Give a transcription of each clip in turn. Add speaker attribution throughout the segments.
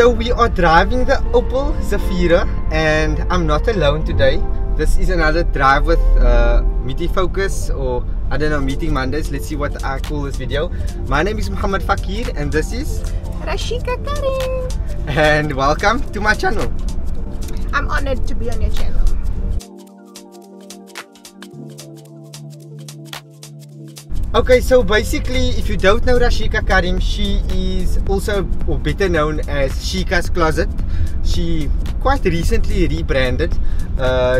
Speaker 1: So we are driving the Opel Zafira, and I'm not alone today. This is another drive with Meeting Focus, or I don't know, Meeting Mondays. Let's see what I call this video. My name is Fakir, and this is
Speaker 2: Rasheeqah Karriem.
Speaker 1: And welcome to my channel.
Speaker 2: I'm honored to be on your channel.
Speaker 1: Okay, so basically, if you don't know Rasheeqah Karriem, she is also, or better known as Sheekah's Closet. She quite recently rebranded.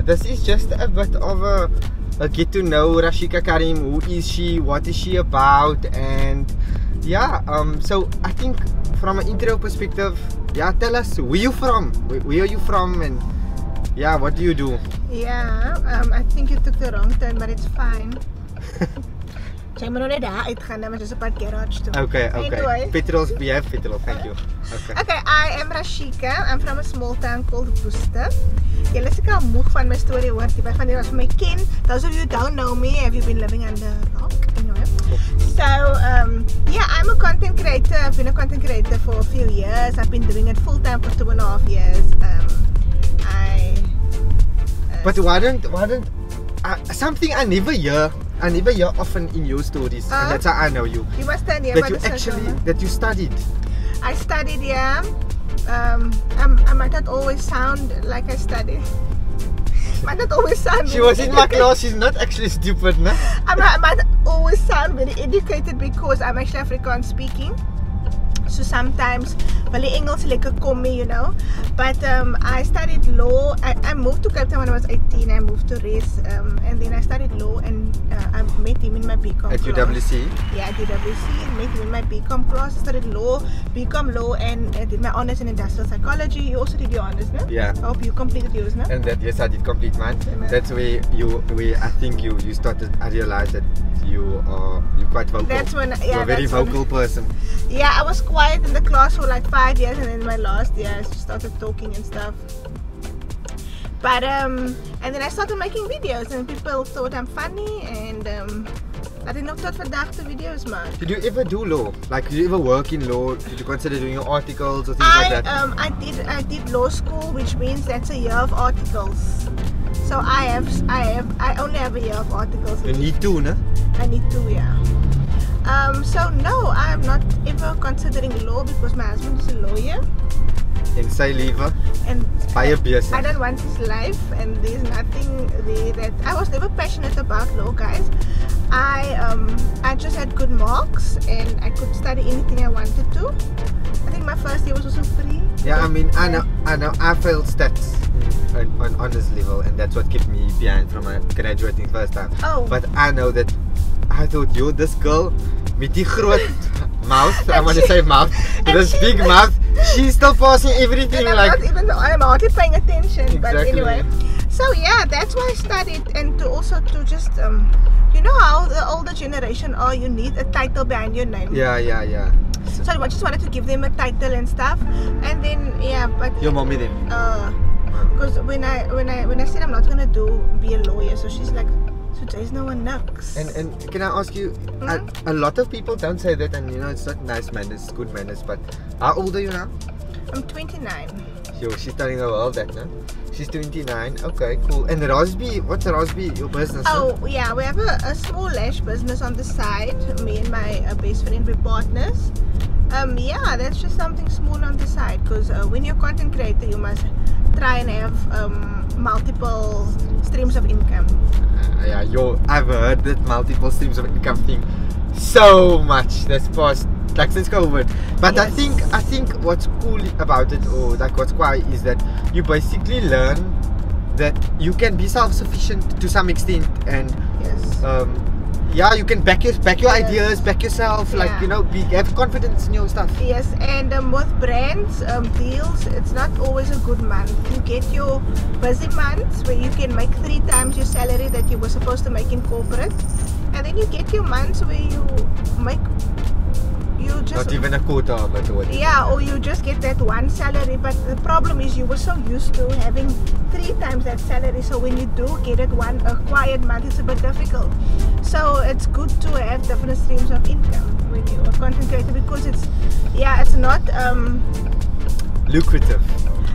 Speaker 1: This is just a bit of a get to know Rasheeqah Karriem. Who is she? What is she about? And yeah, so I think from an intro perspective, yeah, tell us where you from, where are you from, and yeah, what do you do?
Speaker 2: Yeah, I think you took the wrong turn, but it's fine. Jy moet nou net daar uitgaan, maar dis op pad garage toe.
Speaker 1: Okay.
Speaker 2: Anyway.
Speaker 1: Petrols, we have petrol, thank you.
Speaker 2: Okay, I am Rasheeqah. I'm from a small town called Worcester. Julle is seker al moeg van my storie hoor. Die van julle as my ken. Those of you who don't know me, have you been living under a rock? Anyway. So, yeah, I'm a content creator. I've been a content creator for a few years. I've been doing it full time for 2.5 years.
Speaker 1: But why don't something I never hear often in your stories, and that's how I know you.
Speaker 2: You must stand here.
Speaker 1: That you studied.
Speaker 2: I studied, yeah. I might not always sound like I studied. Might not always sound.
Speaker 1: She was in my class. She's not actually stupid, no?
Speaker 2: I might always sound very educated because I'm actually Afrikaans speaking. So sometimes, well, English lekker kom me, you know. But I studied law. I moved to Cape Town when I was 18. I moved to Res, and then I studied law, and I met him in my BCom
Speaker 1: at
Speaker 2: class.
Speaker 1: UWC?
Speaker 2: Yeah, at UWC. I met him in my BCom class. I studied law, BCom law, and I did my honors in industrial psychology. You also did your honors, no?
Speaker 1: Yeah.
Speaker 2: I hope you completed yours, no?
Speaker 1: And that, yes, I did complete mine. That's where I think you started. I realized that you're quite vocal.
Speaker 2: That's when, yeah,
Speaker 1: you're a very vocal person.
Speaker 2: Yeah, I was quiet in the class for like 5 years, and then my last year I started talking and stuff. But and then I started making videos, and people thought I'm funny, and I didn't know tot vandaag the videos, man.
Speaker 1: Did you ever do law? Like, did you ever work in law? Did you consider doing your articles or things like that?
Speaker 2: I did law school, which means that's a year of articles. So I only have a year of articles.
Speaker 1: You need two, no?
Speaker 2: I need two, yeah. So no, I am not ever considering law because my husband is a lawyer.
Speaker 1: And say lever.
Speaker 2: And
Speaker 1: buy a beer.
Speaker 2: I don't want his life, and there's nothing there that I was never passionate about law, guys. I just had good marks, and I could study anything I wanted to. I think my first year was also free.
Speaker 1: Yeah, I mean, I know. I failed stats on honors level, and that's what kept me behind from graduating first time.
Speaker 2: Oh.
Speaker 1: But I know that I thought, yo, this girl with the groot mouth, I want to say mouth, this big mouth, she's still passing everything.
Speaker 2: And
Speaker 1: like,
Speaker 2: I'm hardly paying attention.
Speaker 1: Exactly.
Speaker 2: But anyway, so yeah, that's why I studied, and to just you know how the older generation are, you need a title behind your name.
Speaker 1: Yeah.
Speaker 2: So I just wanted to give them a title and stuff, and then yeah, but
Speaker 1: your mommy then.
Speaker 2: Because when I said I'm not gonna be a lawyer, so she's like, so there's no one knocks.
Speaker 1: And can I ask you, a lot of people don't say that, and you know, it's not nice manners, good manners, but how old are you now?
Speaker 2: I'm 29.
Speaker 1: Yo, she's telling the world that, no? She's 29, okay, cool. And Rasby, what's Rasby, your business?
Speaker 2: Oh, yeah, we have a small lash business on the side. Me and my best friend, we're partners. Yeah, that's just something small on the side, because when you're a content creator, you must try and have multiple streams of income.
Speaker 1: Yeah, I've heard that multiple streams of income thing so much this past, like, since COVID. But yes. I think what's cool about it, or like what's quite, is that you basically learn that you can be self-sufficient to some extent, and
Speaker 2: yes.
Speaker 1: Yeah, you can back your ideas, back yourself, like, you know, have confidence in your stuff.
Speaker 2: Yes, and with brands deals, it's not always a good month. You get your busy months where you can make 3 times your salary that you were supposed to make in corporate, and then you get your months where you make not
Speaker 1: even a quarter of it.
Speaker 2: Yeah, or you just get that one salary. But the problem is you were so used to having 3 times that salary, so when you do get it a quiet month, it's a bit difficult. So it's good to have different streams of income when you are content creator, because it's not
Speaker 1: lucrative,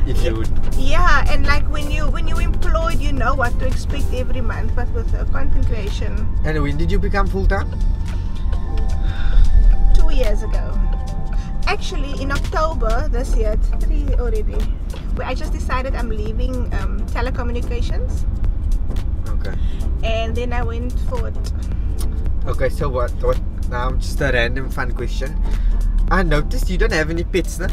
Speaker 1: if you would.
Speaker 2: Yeah, and like when you employed, you know what to expect every month, but with content creation.
Speaker 1: And when did you become full-time?
Speaker 2: 2 years ago. Actually, in October this year, it's 3 already. I just decided I'm leaving telecommunications.
Speaker 1: Okay.
Speaker 2: And then I went for it.
Speaker 1: Okay, so what now, just a random fun question. I noticed you don't have any pets, no?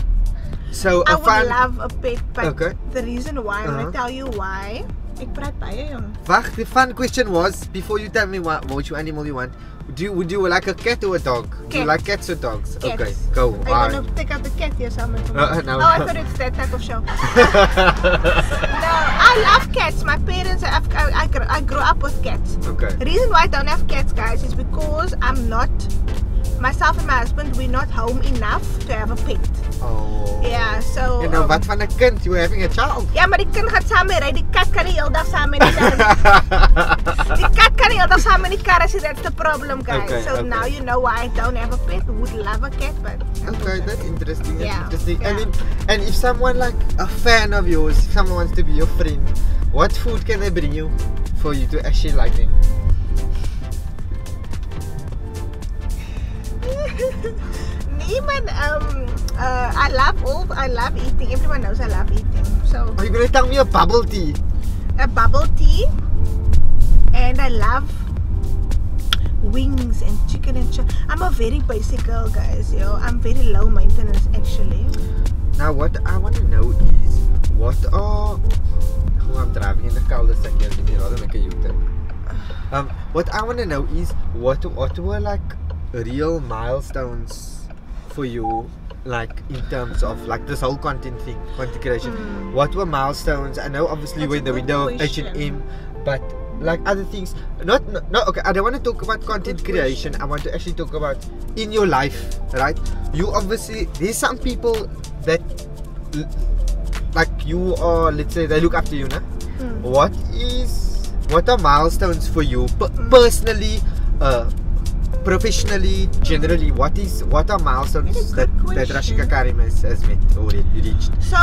Speaker 1: So
Speaker 2: I would love a pet, but
Speaker 1: okay.
Speaker 2: the reason why, I'm gonna tell you why. Ek praat baie jong.
Speaker 1: Wacht, the fun question was, before you tell me what animal you want, would you like a cat or a dog? Do you like cats or dogs?
Speaker 2: Cats.
Speaker 1: Okay, go.
Speaker 2: Are you gonna take out the cat here somewhere?
Speaker 1: No.
Speaker 2: Oh, I thought it's that type of show. No, I love cats. My parents, I grew up with cats.
Speaker 1: Okay.
Speaker 2: The reason why I don't have cats, guys, is because myself and my husband, we're not home enough to have a pet.
Speaker 1: Oh.
Speaker 2: Yeah, so...
Speaker 1: You know, wat van 'n kind? You're having a child.
Speaker 2: Ja, maar die kind gaat samen rijden. Die kat kan niet heel dag samen in die kar. Die kat kan niet heel dag samen in die kar. See, that's the problem, guys.
Speaker 1: Okay,
Speaker 2: so now you know why I don't have a pet. Would love a cat, but...
Speaker 1: Okay, that's interesting. That's
Speaker 2: Yeah,
Speaker 1: interesting.
Speaker 2: yeah.
Speaker 1: And if someone like a fan of yours, if someone wants to be your friend, what food can they bring you for you to actually like them?
Speaker 2: Niemand, I love eating. Everyone knows I love eating. So
Speaker 1: Are you gonna tell me a bubble tea?
Speaker 2: a bubble tea, and I love wings and chicken and I'm a very basic girl, guys. I'm very low maintenance actually.
Speaker 1: Now, what I want to know is I'm driving in the cul-de-sac here. Let me rather make a U-turn. What I want to know is what were like real milestones for you, like in terms of like this whole content creation. What were milestones? I know obviously
Speaker 2: That's
Speaker 1: we're in the
Speaker 2: a good
Speaker 1: window of
Speaker 2: question.
Speaker 1: H&M, but like other things. No, okay, I don't want to talk about content
Speaker 2: Good
Speaker 1: creation. I want to actually talk about in your life, right? You obviously, there's some people that like you are, let's say they look up to you, nah? What are milestones for you personally, professionally, generally? What are milestones that Rasheeqah Karriem has met or reached?
Speaker 2: So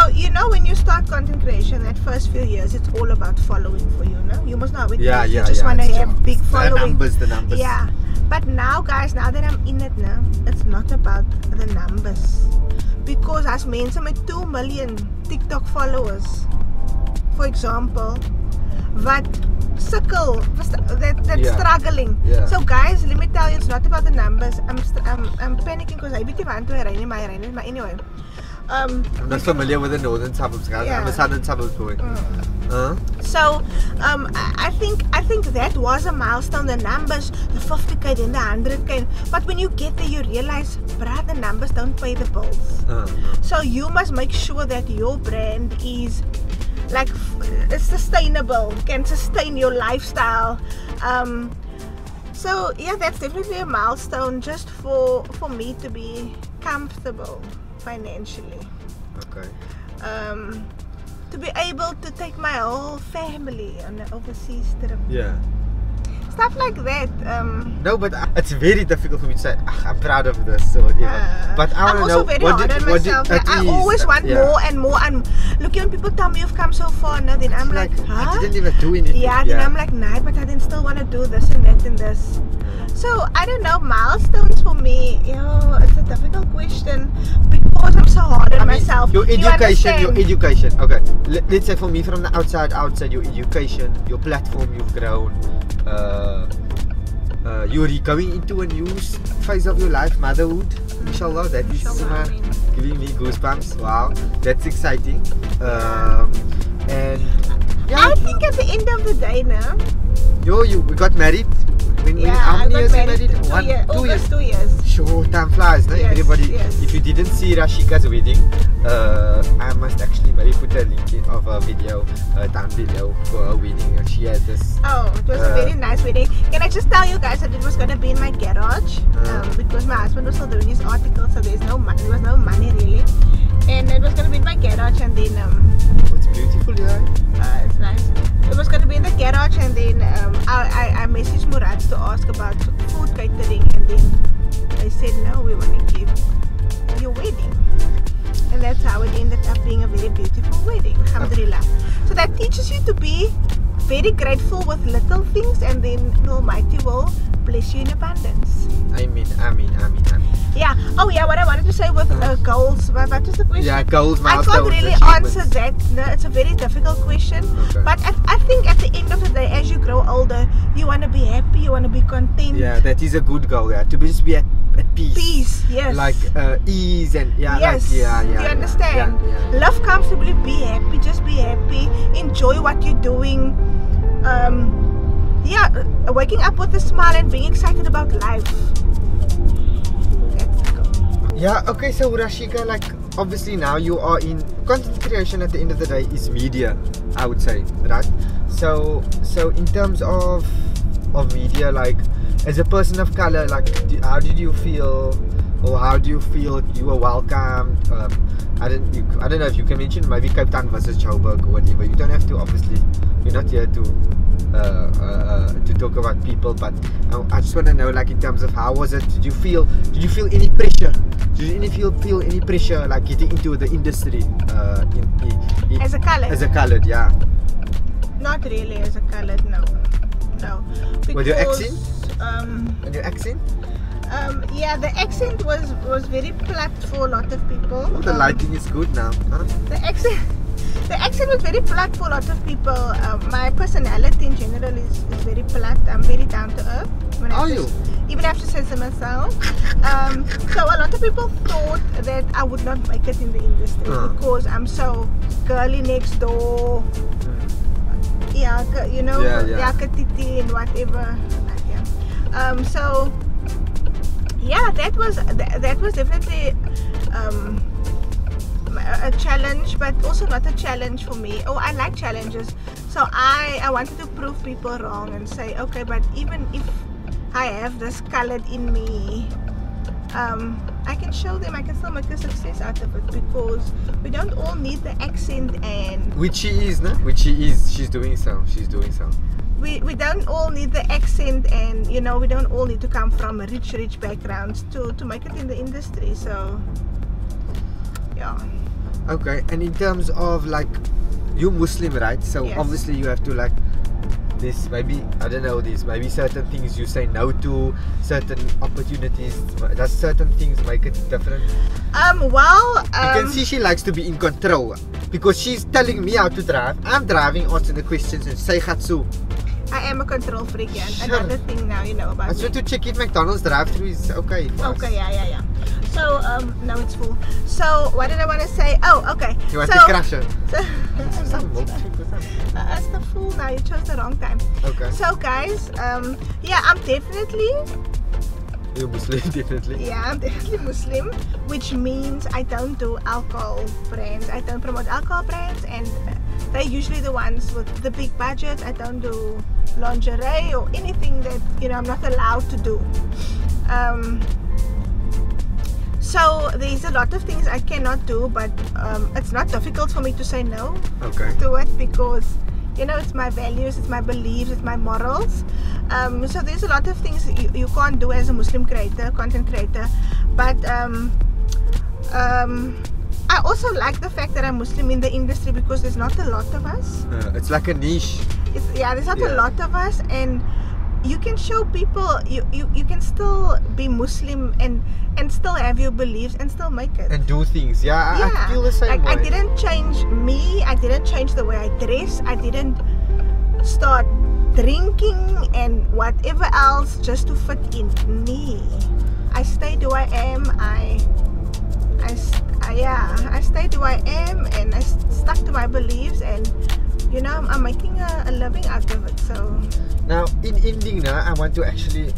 Speaker 2: when you start content creation, that first few years, it's all about following for you. No, you must know how it is. You just want to have big following.
Speaker 1: The numbers.
Speaker 2: Yeah, but now, guys, now that I'm in it now, it's not about the numbers. Because as mensen met 2 million TikTok followers, for example, what sukkel, that's struggling.
Speaker 1: Yeah.
Speaker 2: So guys, let me tell you, it's not about the numbers. I'm panicking because I believe I'm but anyway.
Speaker 1: I'm not familiar with the northern suburbs, guys. I'm a southern suburbs boy.
Speaker 2: So I think that was a milestone, the numbers, the 50k and the 100k. But when you get there, you realize, bruh, the numbers don't pay the bills. So you must make sure that your brand is like it's sustainable, can sustain your lifestyle. So yeah, that's definitely a milestone just for me to be comfortable financially.
Speaker 1: Okay.
Speaker 2: To be able to take my whole family on an overseas trip.
Speaker 1: Yeah.
Speaker 2: Stuff like that.
Speaker 1: No, but it's very difficult for me to say, I'm proud of this or whatever. But I
Speaker 2: I'm
Speaker 1: want to
Speaker 2: also
Speaker 1: know
Speaker 2: very hard on myself. I always want more and more. And look, when people tell me you've come so far, no, then I'm like, huh?
Speaker 1: I didn't even do anything.
Speaker 2: Yeah, then I'm like, nah, but I then still want to do this and that and this. So I don't know, milestones for me, it's a difficult question because I'm so hard on myself.
Speaker 1: Your education. Okay, let's say for me from the outside, your education, your platform you've grown. You're going into a new phase of your life, motherhood. Inshallah, that is giving me goosebumps. Wow, that's exciting. And yeah,
Speaker 2: I think at the end of the day now,
Speaker 1: we got married.
Speaker 2: How many years
Speaker 1: married?
Speaker 2: 2 years.
Speaker 1: Sure, time flies, no?
Speaker 2: Yes,
Speaker 1: Everybody.
Speaker 2: yes.
Speaker 1: If you didn't see Rasheeqah's wedding, I must actually maybe put a link of a video down below for her wedding. She had this.
Speaker 2: Oh, it was a very nice wedding. Can I just tell you guys that it was gonna be in my garage because my husband was still doing his article, so there was no money really, and it was gonna be in my garage, and then
Speaker 1: It's beautiful, yeah.
Speaker 2: it's nice. It was going to be in the garage, and then I messaged Murad to ask about food catering, and then they said no, we want to give your wedding, and that's how it ended up being very beautiful wedding, alhamdulillah. So that teaches you to be very grateful with little things, and then the Almighty will bless you in abundance.
Speaker 1: Amen.
Speaker 2: Yeah. Oh yeah, what I wanted to say with goals, what was the question?
Speaker 1: Yeah, goals,
Speaker 2: I
Speaker 1: milestones,
Speaker 2: can't really
Speaker 1: achievements.
Speaker 2: answer that. No, it's a very difficult question.
Speaker 1: Okay.
Speaker 2: But I think at the end of the day, as you grow older, you want to be happy, you want to be content.
Speaker 1: Yeah, that is a good goal. Yeah, to just be at peace.
Speaker 2: Peace, yes.
Speaker 1: Like ease and
Speaker 2: Yes.
Speaker 1: like, yeah.
Speaker 2: Do you understand?
Speaker 1: Yeah.
Speaker 2: Love comfortably, be happy, just be happy, enjoy what you're doing. Waking up with a smile and being excited about life. That's the goal.
Speaker 1: Yeah, okay, so Rasheeqah, like obviously now you are in content creation. At the end of the day is media, I would say, right? So in terms of media, like as a person of color, like how did you feel, or how do you feel you were welcomed? I don't know if you can mention maybe Cape Town versus Joburg or whatever. You don't have to, obviously. We're not here to talk about people, but I just want to know, like in terms of how was it? Did you feel any pressure? Did you feel any pressure like getting into the industry
Speaker 2: As a colored?
Speaker 1: As a colored, yeah.
Speaker 2: Not really as a colored, no.
Speaker 1: With your accent?
Speaker 2: And
Speaker 1: your accent?
Speaker 2: Yeah, the accent was very flat for a lot of people.
Speaker 1: Oh, the lighting is good now, huh?
Speaker 2: The accent was very flat for a lot of people. My personality in general is very flat. I'm very down to earth. Even after censor myself. So a lot of people thought that I would not make it in the industry because I'm so girly next door. Yeah, you know, yakatiti and whatever. So yeah, that was definitely a challenge, but also not a challenge for me. Oh, I like challenges, so I wanted to prove people wrong and say, okay, but even if I have this colored in me, I can show them I can still make a success out of it, because we don't all need the accent, and
Speaker 1: which she is, no? Which she is. She's doing so. We
Speaker 2: don't all need the accent, and you know, we don't all need to come from rich backgrounds to make it in the industry. So yeah.
Speaker 1: Okay, and in terms of like, you're Muslim, right? So
Speaker 2: yes.
Speaker 1: Obviously you have to like this, maybe I don't know, this maybe certain things you say no to, certain opportunities. Does certain things make it different? You can see she likes to be in control, because she's telling me how to drive. I'm driving, answering the questions, and say gatsu.
Speaker 2: I am a control freak, yeah. Another thing now you know about
Speaker 1: I just want to check if McDonald's drive-through is okay for us.
Speaker 2: Okay, yeah. So, no, it's full. So, what did I want to say? Oh, okay.
Speaker 1: You want to crash it?
Speaker 2: Some milkshake or something. It's the full now. You chose the wrong time.
Speaker 1: Okay.
Speaker 2: So, guys, yeah, I'm definitely...
Speaker 1: You're Muslim, definitely.
Speaker 2: Yeah, I'm definitely Muslim, which means I don't do alcohol brands. I don't promote alcohol brands, and they're usually the ones with the big budget. I don't do lingerie or anything that, you know, I'm not allowed to do. So there's a lot of things I cannot do, but it's not difficult for me to say no to it, because you know, it's my values, it's my beliefs, it's my morals. So there's a lot of things you can't do as a Muslim creator, content creator. But I also like the fact that I'm Muslim in the industry, because there's not a lot of us.
Speaker 1: It's like a niche.
Speaker 2: There's not a lot of us, and you can show people you can still be Muslim and still have your beliefs and still make it
Speaker 1: and do things. I feel the same way.
Speaker 2: I didn't change me, I didn't change the way I dress, I didn't start drinking and whatever else just to fit in. Me, I stayed who I am. I stayed who I am, and I stuck to my beliefs, and you know, I'm making a living out of it. So
Speaker 1: now in ending now, I want to actually,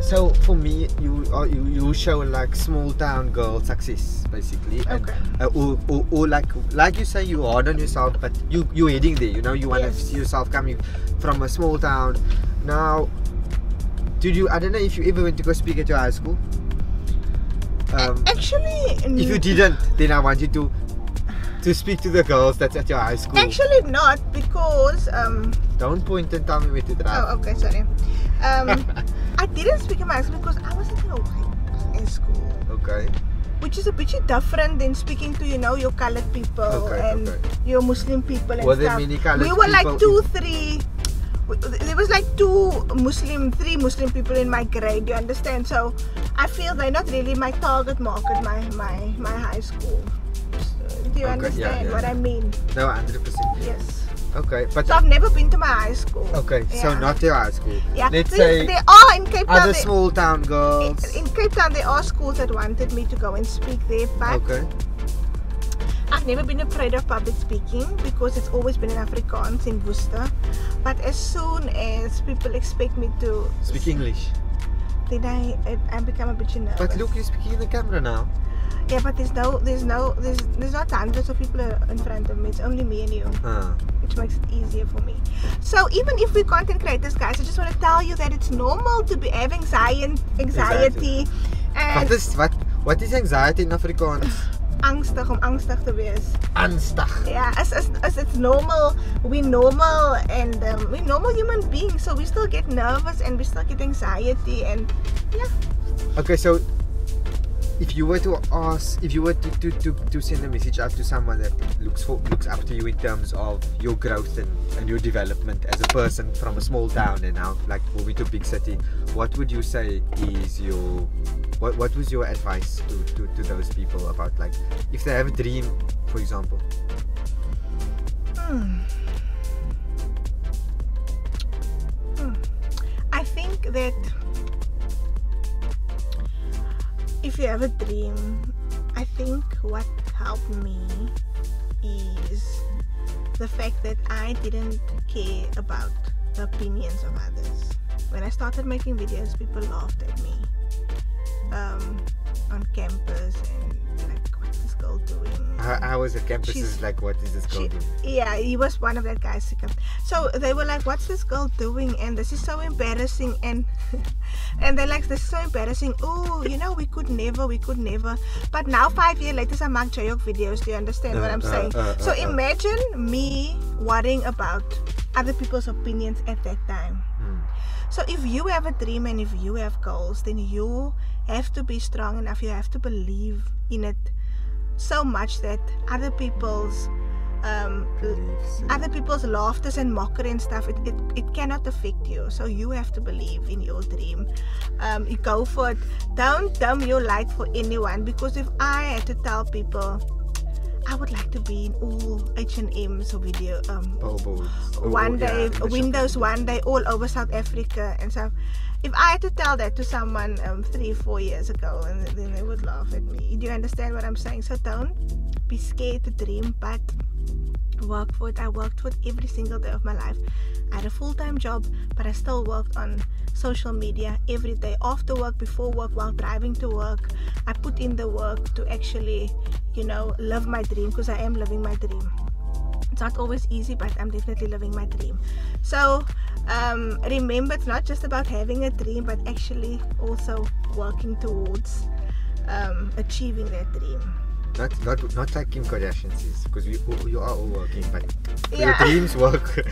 Speaker 1: so for me, you show like small town girl success basically.
Speaker 2: Okay.
Speaker 1: And, or like you say, you hard on yourself, but you're heading there, you know, you want to see yourself coming from a small town. Now, I don't know if you ever went to go speak at your high school.
Speaker 2: Actually,
Speaker 1: if you didn't, then I want you to speak to the girls that's at your high school.
Speaker 2: Actually not, because
Speaker 1: don't point and tell me where to drive.
Speaker 2: Oh, okay, sorry. I didn't speak in my high school because I wasn't in a white high school.
Speaker 1: Okay.
Speaker 2: which is a bit different than speaking to, you know, your colored people and your Muslim people and
Speaker 1: Were there
Speaker 2: stuff.
Speaker 1: many colored
Speaker 2: We were like
Speaker 1: people
Speaker 2: there was like three Muslim people in my grade, you understand? So I feel they're not really my target market, my high school. Do you understand what I mean?
Speaker 1: No, 100%.
Speaker 2: Yes.
Speaker 1: Okay, but
Speaker 2: So I've never been to my high school.
Speaker 1: okay, so not your high school.
Speaker 2: Yeah.
Speaker 1: Let's say
Speaker 2: there are in Cape Town.
Speaker 1: other small town girls.
Speaker 2: In Cape Town, there are schools that wanted me to go and speak there, but I've never been afraid of public speaking because it's always been in Afrikaans in Worcester. But as soon as people expect me to
Speaker 1: Speak English.
Speaker 2: then I become a bit nervous.
Speaker 1: But look, you're speaking in the camera now.
Speaker 2: Yeah, but there's not hundreds of people in front of me. It's only me and you, which makes it easier for me. So even if we're content creators, guys, I just want to tell you that it's normal to be having anxiety. And
Speaker 1: what is anxiety in Afrikaans?
Speaker 2: Angstig om angstig te wees.
Speaker 1: Angstig.
Speaker 2: Yeah, as it's normal. We're normal and we're normal human beings, so we still get nervous and we still get anxiety and yeah.
Speaker 1: Okay, so if you were to ask, if you were to send a message out to someone that looks up to you in terms of your growth and your development as a person from a small town and now like moving to a big city, what would you say is your what was your advice to those people about, like, if they have a dream, for example?
Speaker 2: I think that if you have a dream, I think what helped me is the fact that I didn't care about the opinions of others. When I started making videos, people laughed at me on campus and like, what's this girl doing?
Speaker 1: How was the campus? Is like, what is this girl doing?
Speaker 2: Yeah, he was one of that guys. So they were like, what's this girl doing? And this is so embarrassing. And and they're like, this is so embarrassing. Oh, you know, we could never. But now 5 years later, I make joke videos. Do you understand what I'm saying? So imagine me worrying about other people's opinions at that time. So if you have a dream and if you have goals, then you have to be strong enough. You have to believe in it so much that other people's laughters and mockery and stuff, it cannot affect you. So you have to believe in your dream. You go for it. Don't dim your light for anyone, because if I had to tell people I would like to be in all H&M's video one day, Windows one day, all over South Africa and stuff. If I had to tell that to someone 3-4 years ago, and then they would laugh at me. Do you understand what I'm saying? So don't be scared to dream, but work for it. I worked for it every single day of my life. I had a full-time job, but I still worked on social media every day, after work, before work, while driving to work. I put in the work to actually, you know, live my dream, because I am living my dream. It's not always easy, but I'm definitely living my dream. So remember, it's not just about having a dream, but actually also working towards achieving that dream.
Speaker 1: Not like Kim Kardashian says, because we are all working, but your dreams work.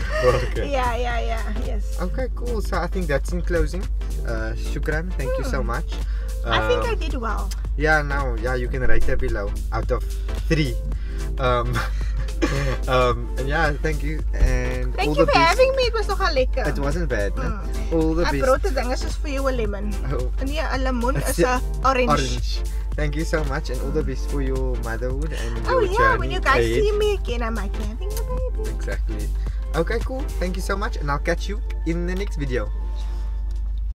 Speaker 1: Yes. Okay, cool. So I think that's in closing. Shukran, thank you so much.
Speaker 2: I think I did well.
Speaker 1: Yeah, now you can rate that below out of 3. And yeah, thank you, and
Speaker 2: thank you for having me. It was nogal lekker.
Speaker 1: It wasn't bad, no? All the best.
Speaker 2: I brought the dinges soos vir jou 'n lemon. Nee, 'n lemon is 'n orange.
Speaker 1: Thank you so much, and all the best for your motherhood and your journey.
Speaker 2: When you guys see me again, I might be having a baby.
Speaker 1: Exactly. Okay, cool. Thank you so much, and I'll catch you in the next video.